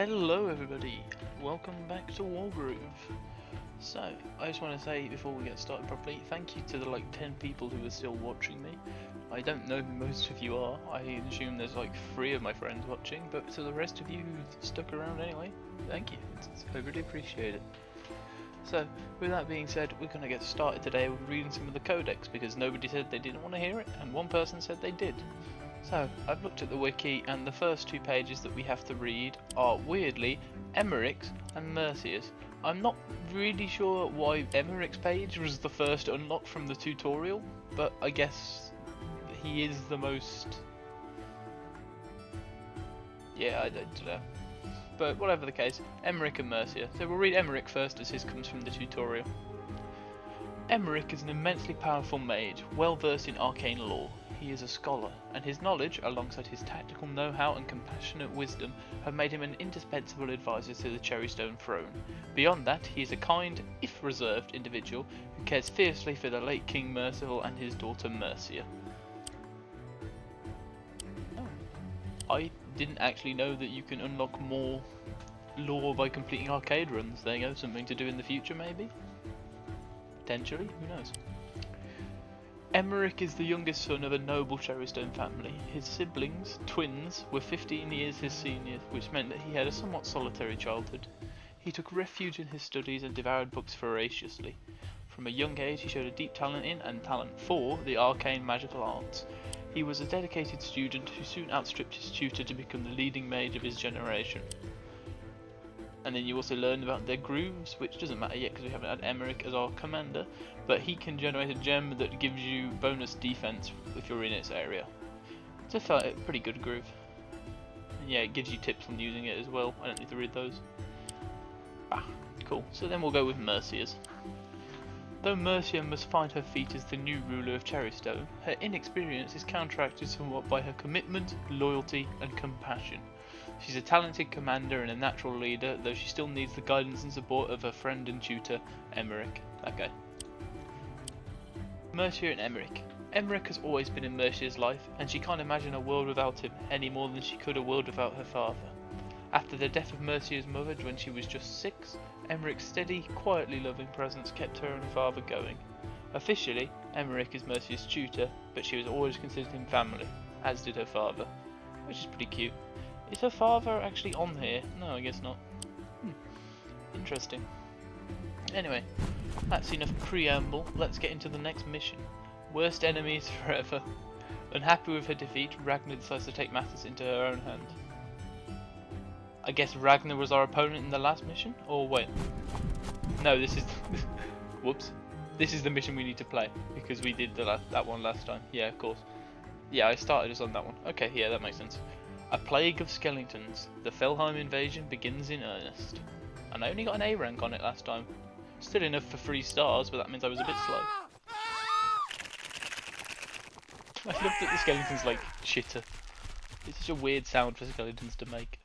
Hello everybody, welcome back to Wargroove. So, I just want to say before we get started properly, thank you to the 10 people who are still watching me. I don't know who most of you are, I assume there's 3 of my friends watching, but to the rest of you who stuck around anyway, thank you, I really appreciate it. So, with that being said, we're going to get started today with reading some of the codex because nobody said they didn't want to hear it, and one person said they did. So, I've looked at the wiki and the first 2 pages that we have to read are, weirdly, Emmerich's and Mercia's. I'm not really sure why Emmerich's page was the first unlocked from the tutorial, but I guess he is the most... yeah, I don't know. But whatever the case, Emmerich and Mercia. So we'll read Emmerich first as his comes from the tutorial. Emmerich is an immensely powerful mage, well versed in arcane lore. He is a scholar, and his knowledge, alongside his tactical know-how and compassionate wisdom, have made him an indispensable advisor to the Cherrystone throne. Beyond that, he is a kind, if reserved, individual who cares fiercely for the late King Merciful and his daughter Mercia. Oh. I didn't actually know that you can unlock more lore by completing arcade runs. There you go, something to do in the future maybe? Potentially, who knows? Emmerich is the youngest son of a noble Cherrystone family. His siblings, twins, were 15 years his seniors, which meant that he had a somewhat solitary childhood. He took refuge in his studies and devoured books voraciously. From a young age he showed a deep talent in, and talent for, the arcane magical arts. He was a dedicated student who soon outstripped his tutor to become the leading mage of his generation. And then you also learn about their grooves, which doesn't matter yet because we haven't had Emmerich as our commander, but he can generate a gem that gives you bonus defense if you're in its area. It's a pretty good groove. And yeah, it gives you tips on using it as well. I don't need to read those. Cool. So then we'll go with Mercia's. Though Mercia must find her feet as the new ruler of Cherrystone, her inexperience is counteracted somewhat by her commitment, loyalty, and compassion. She's a talented commander and a natural leader, though she still needs the guidance and support of her friend and tutor, Emmerich. Okay. Mercia and Emmerich. Emmerich has always been in Mercia's life, and she can't imagine a world without him any more than she could a world without her father. After the death of Mercia's mother when she was just 6, Emmerich's steady, quietly loving presence kept her and her father going. Officially, Emmerich is Mercia's tutor, but she has always considered him family, as did her father, which is pretty cute. Is her father actually on here? No, I guess not. Interesting. Anyway, that's enough preamble. Let's get into the next mission. Worst enemies forever. Unhappy with her defeat, Ragnar decides to take matters into her own hand. I guess Ragnar was our opponent in the last mission? Or wait. No, this is... whoops. This is the mission we need to play, because we did that one last time. Yeah, of course. Yeah, I started us on that one. Okay, yeah, that makes sense. A plague of skeletons. The Felheim invasion begins in earnest. And I only got an A rank on it last time. Still enough for 3 stars, but that means I was a bit slow. I love that the skeletons chitter. It's such a weird sound for skeletons to make.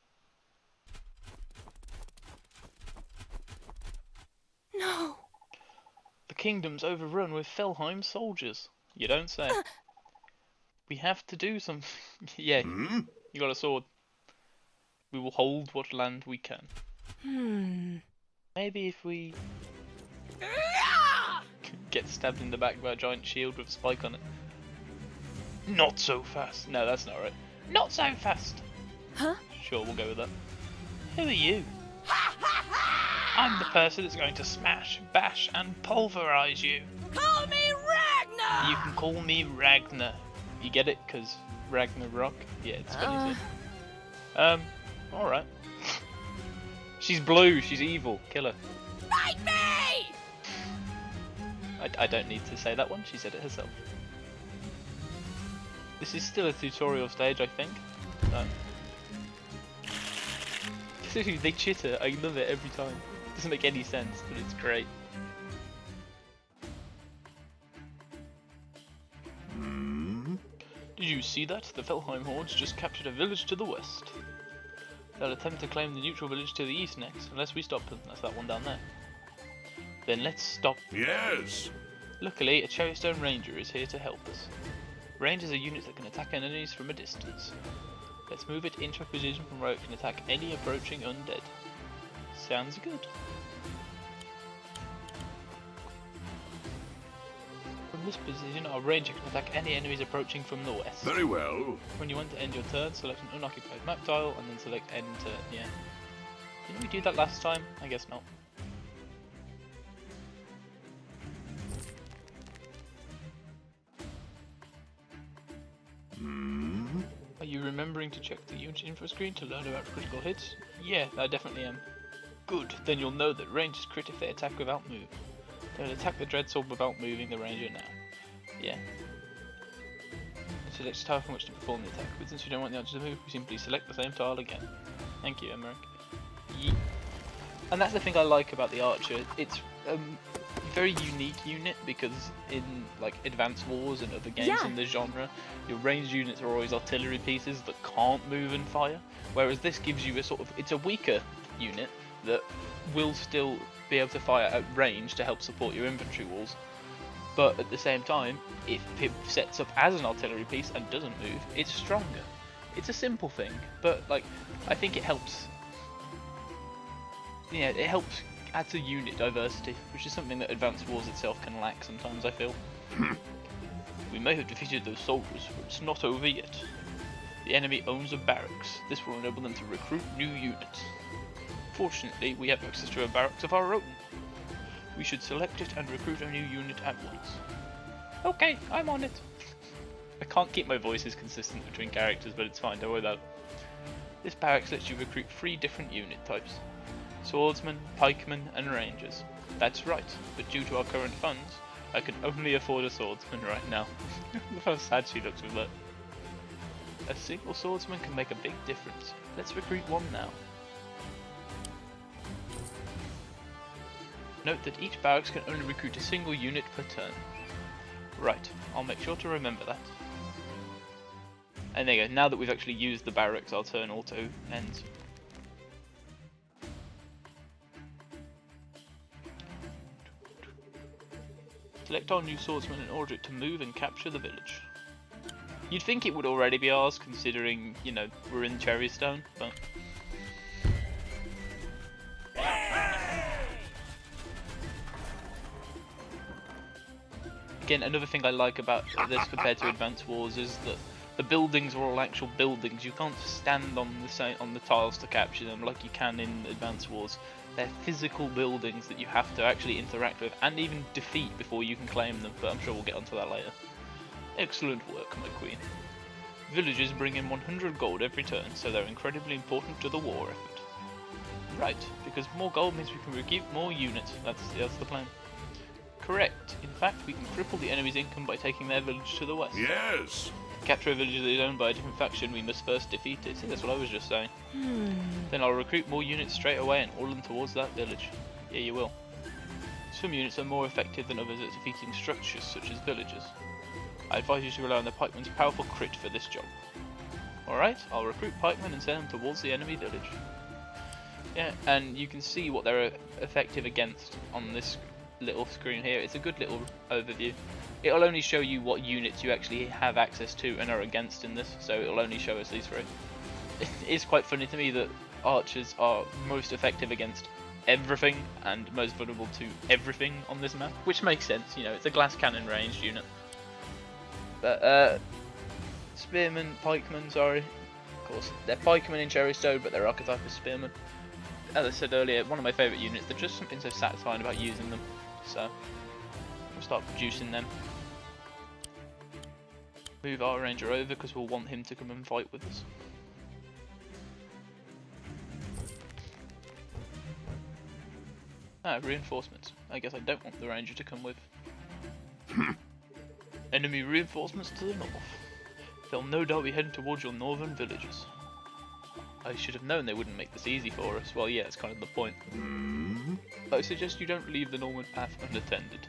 No! The kingdom's overrun with Felheim soldiers. You don't say. We have to do something. Yeah. You got a sword. We will hold what land we can. Maybe if we get stabbed in the back by a giant shield with a spike on it. Not so fast. No, that's not right. Not so fast. Huh? Sure, we'll go with that. Who are you? I'm the person that's going to smash, bash, and pulverize you. Call me Ragnar! You can call me Ragnar. You get it? Because Ragnarok? Yeah, it's funny too. Alright. She's blue, she's evil, kill her. Fight me! I don't need to say that one, she said it herself. This is still a tutorial stage, I think. No. They chitter, I love it every time. It doesn't make any sense, but it's great. Did you see that? The Felheim hordes just captured a village to the west. They'll attempt to claim the neutral village to the east next, unless we stop them. That's that one down there. Then let's stop. Yes! Luckily, a Cherrystone Ranger is here to help us. Rangers are units that can attack enemies from a distance. Let's move it into a position from where it can attack any approaching undead. Sounds good. From this position, our ranger can attack any enemies approaching from the west. Very well. When you want to end your turn, select an unoccupied map tile and then select end turn. Yeah. Didn't we do that last time? I guess not. Are you remembering to check the unit info screen to learn about critical hits? Yeah, I definitely am. Good, then you'll know that rangers crit if they attack without move. They'll attack the Dreadsword without moving the ranger now. Yeah. Select a tile from which to perform the attack, but since we don't want the archer to move, we simply select the same tile again. Thank you, Emmerich. And that's the thing I like about the archer. It's a very unique unit because in like Advanced Wars and other games in the genre, your ranged units are always artillery pieces that can't move and fire, whereas this gives you a sort of, it's a weaker unit that will still be able to fire at range to help support your infantry walls, but at the same time, if it sets up as an artillery piece and doesn't move, it's stronger. It's a simple thing, but like I think it helps. Yeah, it helps add to unit diversity, which is something that Advanced Wars itself can lack sometimes, I feel. We may have defeated those soldiers, but it's not over yet. The enemy owns a barracks. This will enable them to recruit new units. Fortunately, we have access to a barracks of our own. We should select it and recruit a new unit at once. Okay, I'm on it. I can't keep my voices consistent between characters, but it's fine, don't worry about it. This barracks lets you recruit 3 different unit types. Swordsmen, pikemen and rangers. That's right, but due to our current funds, I can only afford a swordsman right now. Look how sad she looks with that. A single swordsman can make a big difference. Let's recruit one now. Note that each barracks can only recruit a single unit per turn. Right, I'll make sure to remember that. And there you go, now that we've actually used the barracks, our turn auto ends. Select our new swordsman and order it to move and capture the village. You'd think it would already be ours, considering, you know, we're in Cherrystone, but... Again, another thing I like about this compared to Advanced Wars is that the buildings are all actual buildings. You can't stand on the tiles to capture them like you can in Advanced Wars. They're physical buildings that you have to actually interact with and even defeat before you can claim them, but I'm sure we'll get onto that later. Excellent work, my queen. Villagers bring in 100 gold every turn, so they're incredibly important to the war effort. Right, because more gold means we can recruit more units. That's the plan. Correct. In fact, we can cripple the enemy's income by taking their village to the west. Yes. To capture a village that is owned by a different faction, we must first defeat it. See, that's what I was just saying. Then I'll recruit more units straight away and order them towards that village. Yeah, you will. Some units are more effective than others at defeating structures such as villages. I advise you to rely on the pikemen's powerful crit for this job. Alright, I'll recruit pikemen and send them towards the enemy village. Yeah, and you can see what they're effective against on this little screen here. It's a good little overview. It'll only show you what units you actually have access to and are against in this, so it'll only show us these 3. It is quite funny to me that archers are most effective against everything and most vulnerable to everything on this map, which makes sense, you know, it's a glass cannon ranged unit. But spearmen, pikemen, sorry, of course, they're pikemen in Cherrystone, but their archetype is spearmen. As I said earlier, one of my favourite units. There's just something so satisfying about using them, so we'll start producing them. Move our ranger over because we'll want him to come and fight with us. Ah, reinforcements. I guess I don't want the ranger to come with. Enemy reinforcements to the north. They'll no doubt be heading towards your northern villages. I should have known they wouldn't make this easy for us. Well, yeah, it's kind of the point. I suggest you don't leave the northern path unattended.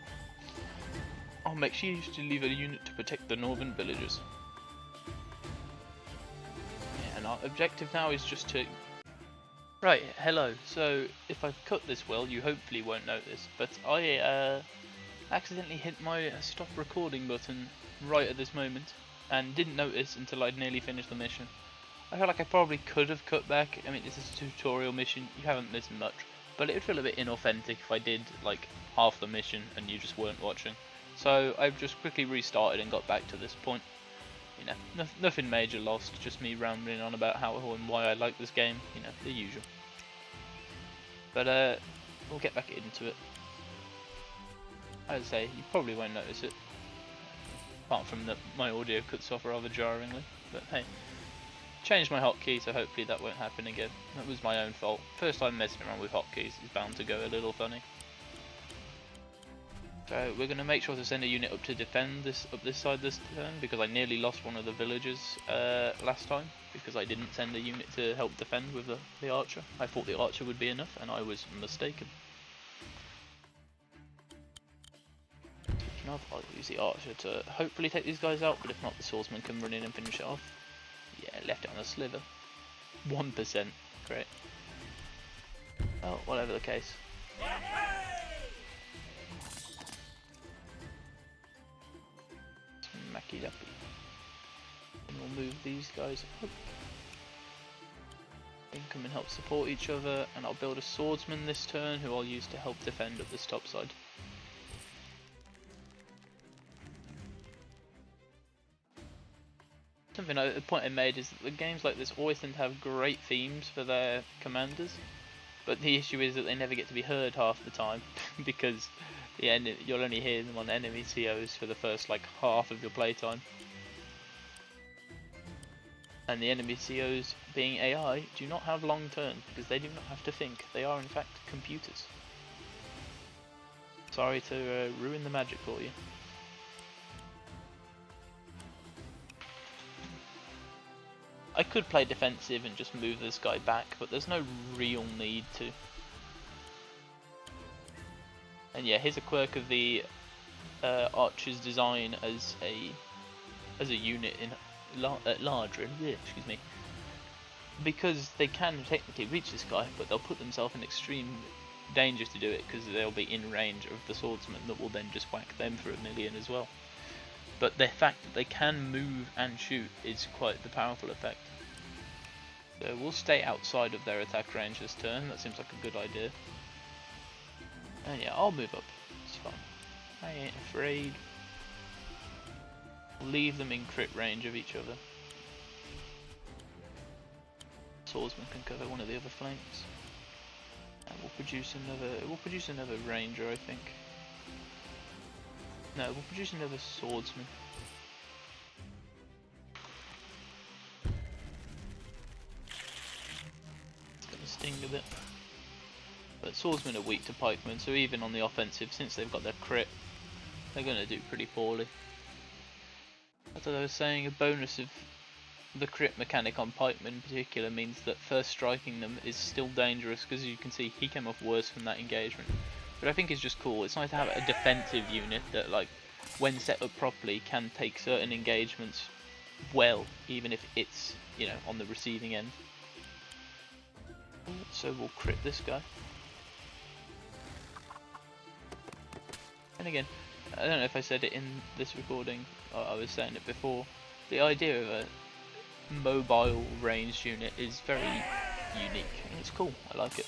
I'll make sure you to leave a unit to protect the northern villages. Yeah, and our objective now is just to... Right, hello. So, if I cut this well, you hopefully won't notice, but I accidentally hit my stop recording button right at this moment, and didn't notice until I'd nearly finished the mission. I feel like I probably could have cut back. I mean, this is a tutorial mission, you haven't missed much, but it would feel a bit inauthentic if I did like half the mission and you just weren't watching. So I've just quickly restarted and got back to this point. You know, nothing major lost, just me rambling on about how and why I like this game, you know, the usual. But we'll get back into it. As I say, you probably won't notice it, apart from that my audio cuts off rather jarringly, but hey. Changed my hotkey, so hopefully that won't happen again. That was my own fault. First time messing around with hotkeys is bound to go a little funny. So we're going to make sure to send a unit up to defend this side this turn, because I nearly lost one of the villagers last time, because I didn't send a unit to help defend with the archer. I thought the archer would be enough, and I was mistaken. Speaking of, I'll use the archer to hopefully take these guys out, but if not, the swordsman can run in and finish it off. Yeah, left it on a sliver. 1%. Great. Oh, whatever the case. Smacky ducky. And we'll move these guys up. Then come and help support each other, and I'll build a swordsman this turn who I'll use to help defend up this top side. A point I made is that the games like this always tend to have great themes for their commanders, but the issue is that they never get to be heard half the time because you'll only hear them on enemy COs for the first like half of your playtime. And the enemy COs, being AI, do not have long turns because they do not have to think. They are in fact computers. Sorry to ruin the magic for you. I could play defensive and just move this guy back, but there's no real need to. And yeah, here's a quirk of the Archer's design as a unit in larger. Excuse me. Because they can technically reach this guy, but they'll put themselves in extreme danger to do it because they'll be in range of the swordsman that will then just whack them for 1,000,000 as well. But the fact that they can move and shoot is quite the powerful effect. So we'll stay outside of their attack range this turn, that seems like a good idea. And yeah, I'll move up, it's fine. I ain't afraid. Leave them in crit range of each other. Swordsman can cover one of the other flanks. And we'll produce another ranger, I think. No, we'll produce another swordsman. It's gonna sting a bit. But swordsmen are weak to pikemen, so even on the offensive, since they've got their crit, they're gonna do pretty poorly. As I was saying, a bonus of the crit mechanic on pikemen in particular means that first striking them is still dangerous, because you can see he came off worse from that engagement. But I think it's just cool. It's nice to have a defensive unit that, like, when set up properly, can take certain engagements well, even if it's, you know, on the receiving end. So we'll crit this guy. And again, I don't know if I said it in this recording, or I was saying it before, the idea of a mobile ranged unit is very unique, and it's cool, I like it.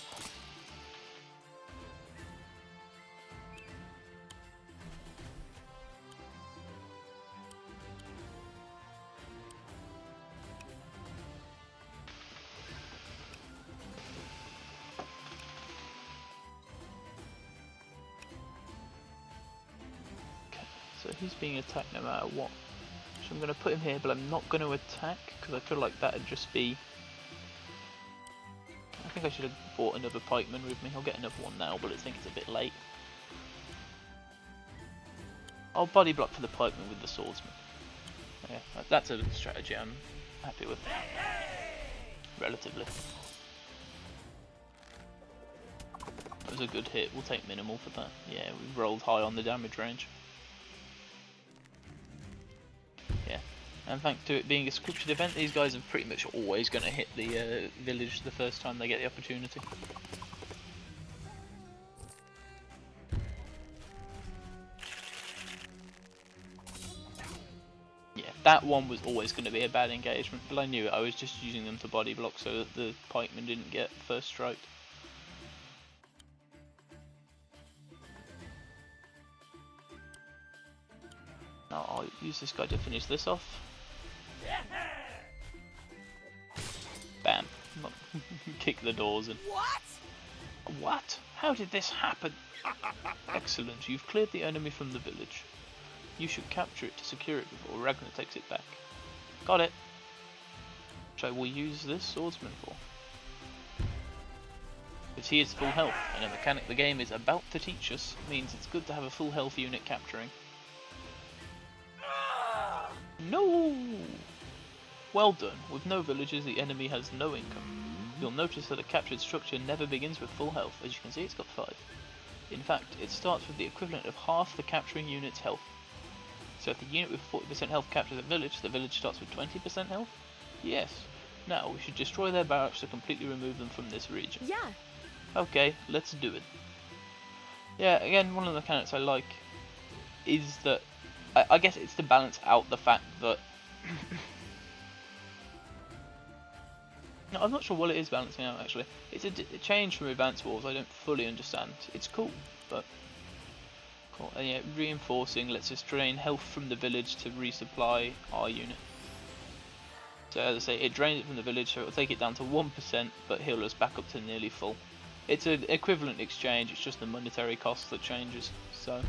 So he's being attacked no matter what. So I'm going to put him here, but I'm not going to attack, because I feel like that would just be... I think I should have bought another pikeman with me. I'll get another one now, but I think it's a bit late. I'll body block for the pikeman with the swordsman. Yeah, that's a strategy I'm happy with. Relatively. That was a good hit, we'll take minimal for that. Yeah, we rolled high on the damage range. And thanks to it being a scripted event, these guys are pretty much always going to hit the village the first time they get the opportunity. Yeah, that one was always going to be a bad engagement, but I knew it. I was just using them to body block so that the pikeman didn't get first strike. Now I'll use this guy to finish this off. Bam. Kick the doors in. What? What? How did this happen? Excellent, you've cleared the enemy from the village. You should capture it to secure it before Ragnar takes it back. Got it. Which I will use this swordsman for. Because he is full health, and a mechanic the game is about to teach us means it's good to have a full health unit capturing. No! Well done. With no villages, the enemy has no income. You'll notice that a captured structure never begins with full health. As you can see, it's got 5. In fact, it starts with the equivalent of half the capturing unit's health. So if the unit with 40% health captures a village, the village starts with 20% health? Yes. Now, we should destroy their barracks to completely remove them from this region. Yeah. Okay, let's do it. Yeah, again, one of the mechanics I like is that I guess it's to balance out the fact that no, I'm not sure what it is balancing out actually. It's a change from Advanced Wars. I don't fully understand. It's cool, but cool. And yeah, reinforcing lets us drain health from the village to resupply our unit. So as I say, it drains it from the village, so it will take it down to 1%, but heal us back up to nearly full. It's an equivalent exchange. It's just the monetary cost that changes. So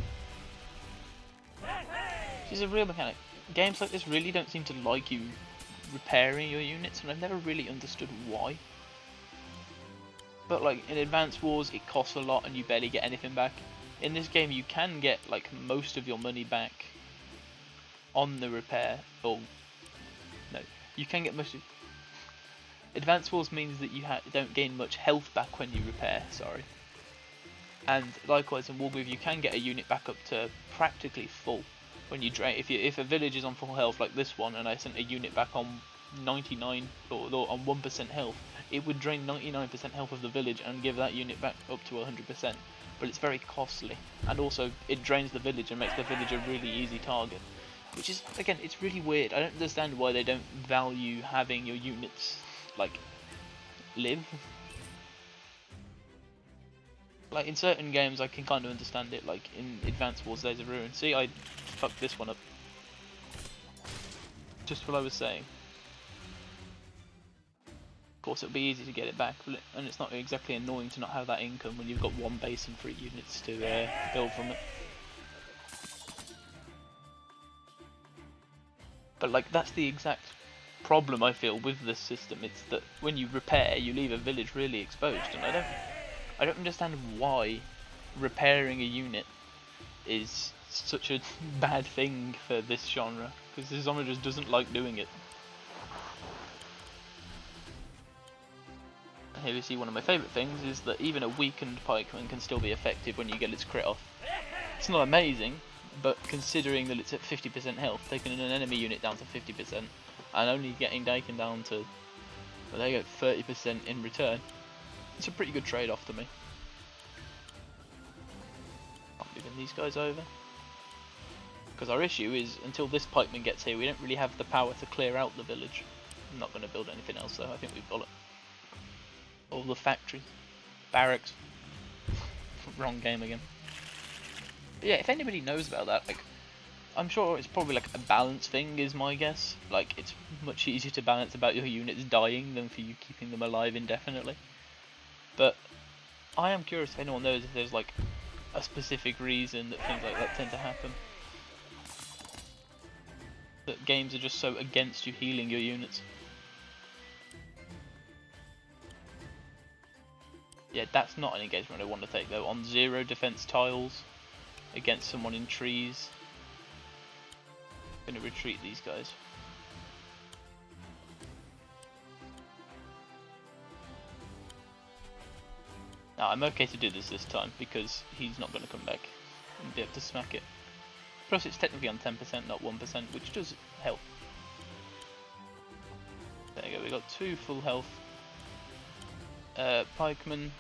this is a real mechanic. Games like this really don't seem to like you repairing your units, and I've never really understood why. But like in Advanced Wars, it costs a lot and you barely get anything back. In this game, you can get like most of your money back on the repair. Or no, you can get most of. Advanced Wars means that you don't gain much health back when you repair. Sorry. And likewise in Wargroove, you can get a unit back up to practically full. When you drain, if a village is on full health like this one, and I sent a unit back on 99 or on 1% health, it would drain 99% health of the village and give that unit back up to 100%. But it's very costly, and also it drains the village and makes the village a really easy target. Which is, again, it's really weird. I don't understand why they don't value having your units like live. Like in certain games I can kind of understand it, like in Advanced Wars Days of Ruin. See, I fucked this one up. Just what I was saying. Of course it'll be easy to get it back, and it's not exactly annoying to not have that income when you've got 1 base and 3 units to build from it. But like that's the exact problem I feel with this system. It's that when you repair, you leave a village really exposed, and I don't understand why repairing a unit is such a bad thing for this genre, because this genre just doesn't like doing it. And here we see one of my favourite things is that even a weakened pikeman can still be effective when you get its crit off. It's not amazing, but considering that it's at 50% health, taking an enemy unit down to 50% and only getting Dakin down to, well, they get 30% in return. It's a pretty good trade-off to me. I'm moving these guys over. Because our issue is, until this pikeman gets here, we don't really have the power to clear out the village. I'm not going to build anything else though, I think we've got it. All the factories. Barracks. Wrong game again. But yeah, if anybody knows about that, like, I'm sure it's probably like a balance thing is my guess. Like, it's much easier to balance about your units dying than for you keeping them alive indefinitely. But I am curious if anyone knows if there's like a specific reason that things like that tend to happen. That games are just so against you healing your units. Yeah, that's not an engagement I want to take though. On 0 defense tiles against someone in trees. I'm gonna retreat these guys. Now, I'm okay to do this time because he's not going to come back and be able to smack it. Plus it's technically on 10%, not 1%, which does help. There you go, we got 2 full health pikemen,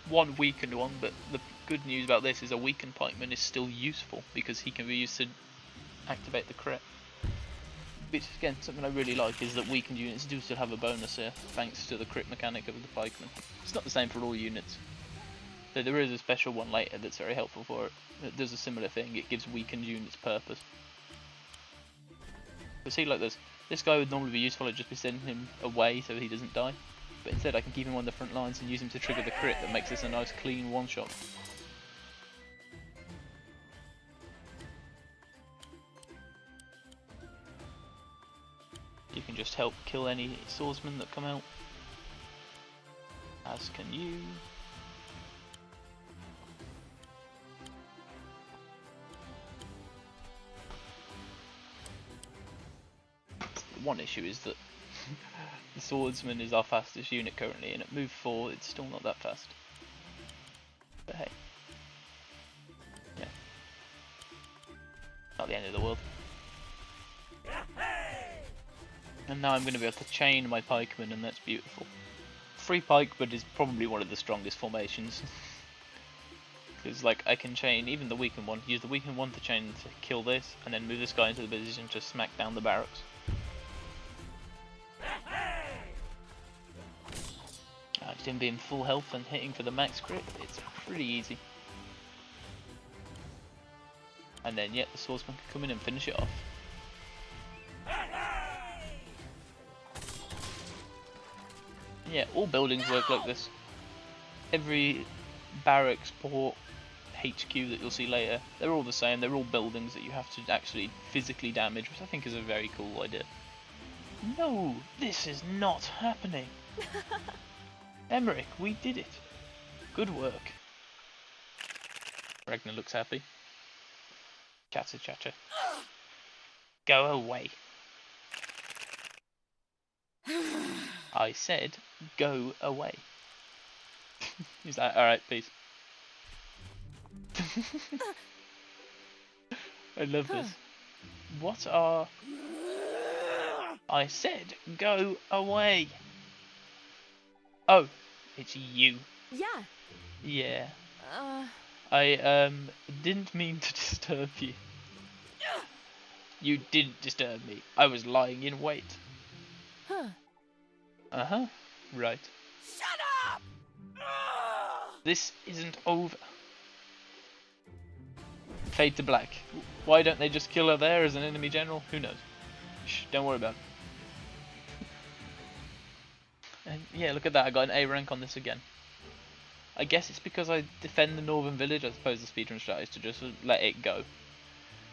1 weakened one, but the good news about this is a weakened pikeman is still useful because he can be used to activate the crit. which again, something I really like is that weakened units do still have a bonus here, thanks to the crit mechanic of the pikeman. It's not the same for all units. So there is a special one later that's very helpful for it. That does a similar thing, it gives weakened units purpose. So see, like this guy would normally be useful, I'd just be sending him away so he doesn't die. But instead I can keep him on the front lines and use him to trigger the crit that makes this a nice clean one-shot. You can just help kill any swordsmen that come out. As can you. One issue is that the swordsman is our fastest unit currently, and at move 4 it's still not that fast. But hey. Yeah. Not the end of the world. And now I'm going to be able to chain my pikemen, and that's beautiful. 3 pikemen is probably one of the strongest formations. Because like I can chain even the weakened one, use the weakened one to chain to kill this, and then move this guy into the position to smack down the barracks. Just him being full health and hitting for the max crit, it's pretty easy. And then yeah, the swordsman can come in and finish it off. Yeah, all buildings work like this. Every barracks, port, HQ that you'll see later, they're all the same. They're all buildings that you have to actually physically damage, which I think is a very cool idea. No, this is not happening. Emmerich, we did it. Good work. Ragnar looks happy. Chatter chatter. Go away. I said, go away. He's like, alright, peace. I love this. What are... I said, go away. Oh, it's you. Yeah. Yeah. I didn't mean to disturb you. You didn't disturb me. I was lying in wait. Huh. Uh-huh. Right. Shut up! This isn't over. Fade to black. Why don't they just kill her there as an enemy general? Who knows? Shh, don't worry about it. And yeah, look at that, I got an A rank on this again. I guess it's because I defend the northern village. I suppose the speedrun strat is to just let it go.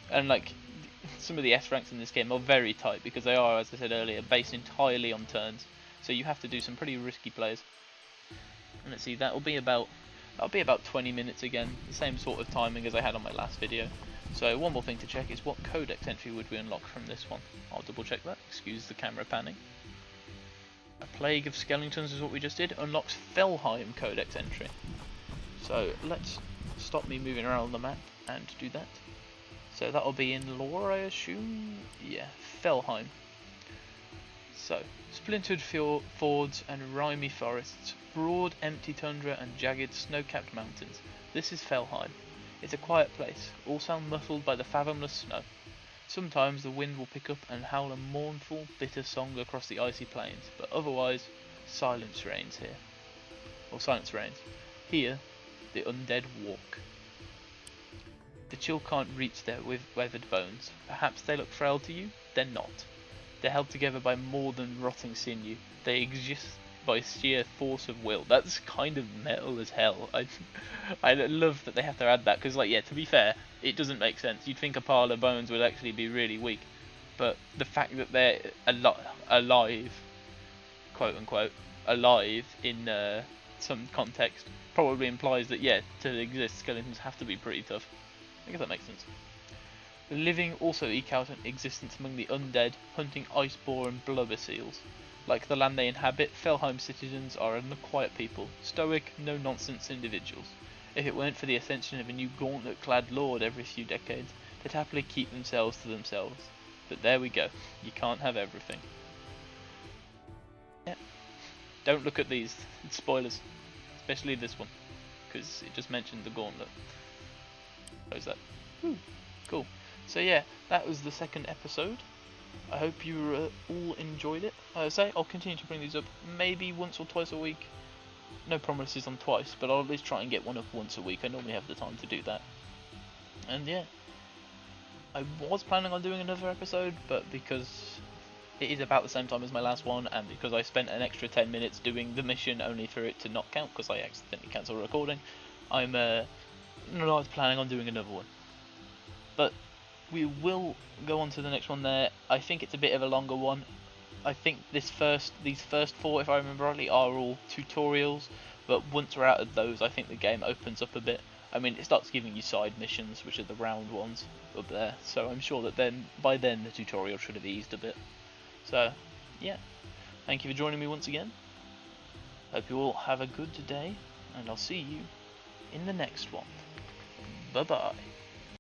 And like, some of the S ranks in this game are very tight because they are, as I said earlier, based entirely on turns. So you have to do some pretty risky plays. And let's see, that'll be about 20 minutes again, the same sort of timing as I had on my last video. So one more thing to check is what codex entry would we unlock from this one. I'll double check that, excuse the camera panning. A Plague of Skeletons is what we just did, unlocks Felheim codex entry. So let's stop me moving around the map and do that. So that'll be in lore, I assume? Yeah, Felheim. So, splintered fords and rimy forests, broad empty tundra and jagged snow-capped mountains. This is Felheim. It's a quiet place, all sound muffled by the fathomless snow. Sometimes the wind will pick up and howl a mournful, bitter song across the icy plains, but otherwise, silence reigns here. Or silence reigns. Here, the undead walk. The chill can't reach their weathered bones. Perhaps they look frail to you? They're not. They're held together by more than rotting sinew. They exist by sheer force of will. That's kind of metal as hell. I love that they have to add that, because like, yeah, to be fair, it doesn't make sense. You'd think a pile of bones would actually be really weak, but the fact that they're alive, quote unquote, alive in some context, probably implies that, yeah, to exist, skeletons have to be pretty tough. I guess that makes sense. The living also eke out an existence among the undead, hunting ice boar and blubber seals. Like the land they inhabit, Felheim citizens are a quiet people, stoic, no-nonsense individuals. If it weren't for the ascension of a new gauntlet-clad lord every few decades, they'd happily keep themselves to themselves. But there we go, you can't have everything. Yeah. Don't look at these, it's spoilers. Especially this one, because it just mentioned the gauntlet. Close that. Ooh, cool. So yeah, that was the second episode I hope you all enjoyed it. I'll continue to bring these up maybe once or twice a week. No promises on twice, but I'll at least try and get one up once a week. I normally have the time to do that. And yeah, I was planning on doing another episode, but because it is about the same time as my last one, and because I spent an extra 10 minutes doing the mission only for it to not count because I accidentally cancelled recording, I'm not planning on doing another one. But we will go on to the next one there. I think it's a bit of a longer one. I think these first 4, if I remember rightly, are all tutorials, but once we're out of those, I think the game opens up a bit. I mean, it starts giving you side missions, which are the round ones up there, so I'm sure that by then the tutorial should have eased a bit. So, yeah, thank you for joining me once again. Hope you all have a good day, and I'll see you in the next one. Bye bye.